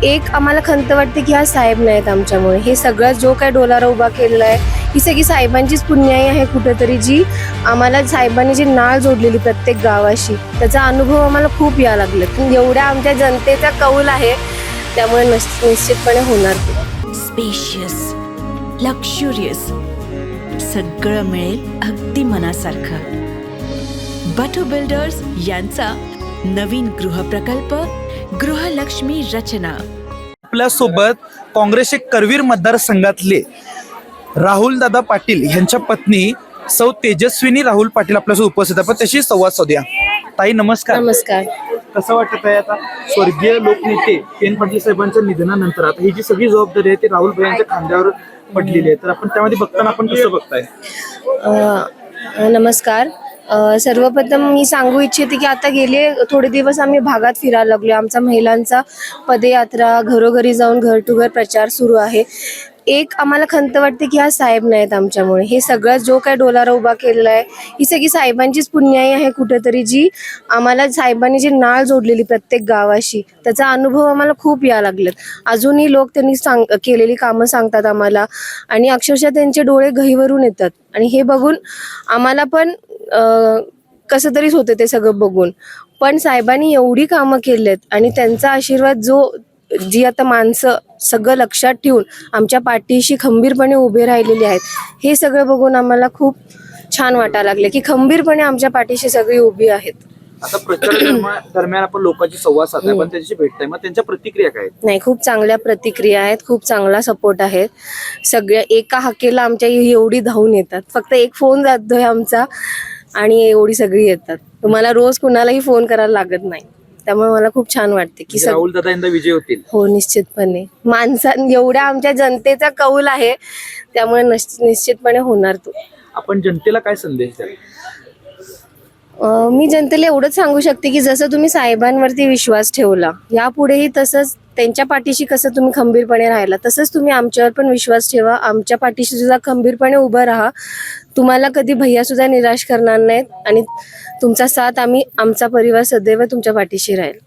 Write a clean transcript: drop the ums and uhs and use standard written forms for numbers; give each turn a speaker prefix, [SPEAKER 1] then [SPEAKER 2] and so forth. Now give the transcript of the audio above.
[SPEAKER 1] एक आम्हाला खंत वाटते की हा साहेब नाहीत आमच्यामुळे. हे सगळं जो काय डोलारा उभा केलेला आहे ही सगळी साहेबांचीच पुण्याई आहे कुठेतरी, जी आम्हाला साहेबांनी जी नाळ जोडलेली प्रत्येक गावाशी, त्याचा अनुभव आम्हाला खूप यायला लागला. एवढ्या आमच्या जनतेचा कौल आहे, त्यामुळे निश्चितपणे होणार ते.
[SPEAKER 2] स्पेशियस, लक्झुरियस, सगळं मिळेल अगदी मनासारखं. बटू बिल्डर्स यांचा नवीन गृहप्रकल्प गृहलक्ष्मी रचना.
[SPEAKER 3] आपल्यासोबत काँग्रेसचे करवीर मतदारसंघातले राहुल दादा पाटील यांच्या पत्नी सौ तेजस्विनी राहुल पाटील आपल्यासोबत उपस्थित आहे. पण त्याशी संवाद साधूया. ताई नमस्कार.
[SPEAKER 1] नमस्कार.
[SPEAKER 3] कसं वाटत आहे आता स्वर्गीय लोकनेते PN पाटील साहेबांच्या निधनानंतर आता ही जी सगळी जबाबदारी आहे ती राहुल भाई यांच्या खांद्यावर पडलेली आहे, तर आपण त्यामध्ये बघताना आपण कसं बघताय?
[SPEAKER 1] नमस्कार. सर्वप्रथम मी सांगू इच्छिते की आता गेले थोडे दिवस आम्ही भागात फिरायला लागलो. आमचा महिलांचा पदयात्रा, घरोघरी जाऊन घर टू घर प्रचार सुरू आहे. एक आम्हाला खंत वाटते की हा साहेब नाहीत आमच्यामुळे. हे सगळं जो काय डोलारा उभा केलेला आहे ही सगळी साहेबांचीच पुण्याई आहे कुठेतरी, जी आम्हाला साहेबांनी जी नाळ जोडलेली प्रत्येक गावाशी, त्याचा अनुभव आम्हाला खूप यायला लागलेत. अजूनही लोक त्यांनी केलेली कामं सांगतात आम्हाला आणि अक्षरशः त्यांचे डोळे गहिवरून येतात. आणि हे बघून आम्हाला पण कसं तरीच होते ते सगळं बघून. पण साहेबांनी एवढी कामं केलेत आणि त्यांचा आशीर्वाद जी आता माणसं सगळं लक्षात ठेवून आमच्या पाठीशी खंबीरपणे उभे राहिलेले आहेत, हे सगळं बघून आम्हाला खूप छान वाटायला लागले की खंबीरपणे आमच्या पाठीशी सगळी उभी आहेत.
[SPEAKER 3] आता प्रचार दरम्यान आपण लोकांची संवाद साधताय, पण त्यांच्याशी भेटताय, मग त्यांच्या प्रतिक्रिया काय आहेत?
[SPEAKER 1] नाही, खूप चांगल्या प्रतिक्रिया आहेत, खूप चांगला सपोर्ट आहे. सगळ्या एका हाकेला आमच्या एवढी धावून येतात. फक्त एक फोन जातोय आमचा आणि एवढी सगळी येतात. तुम्हाला रोज कुणालाही फोन करायला लागत नाही. त्यामुळे मला खूप छान वाटते की
[SPEAKER 3] राहुल दादा यंदा विजय होतील.
[SPEAKER 1] हो, निश्चितपणे. एवढ्या आमच्या जनतेचा कौल आहे, त्यामुळे निश्चितपणे होणार तो.
[SPEAKER 3] आपण जनतेला काय संदेश द्याल?
[SPEAKER 1] मी जनतेला एवढंच सांगू शकते की जसं तुम्ही साहेबांवरती विश्वास ठेवला, यापुढेही तसंच त्यांच्या पाठीशी कसं तुम्ही खंबीरपणे राहिला, तसंच तुम्ही आमच्यावर पण विश्वास ठेवा. आमच्या पाठीशी सुद्धा खंबीरपणे उभं राहा. तुम्हाला कधी भैया सुद्धा निराश करणार नाहीत आणि तुमचा साथ आमचा परिवार सदैव तुमच्या पाठीशी राहील.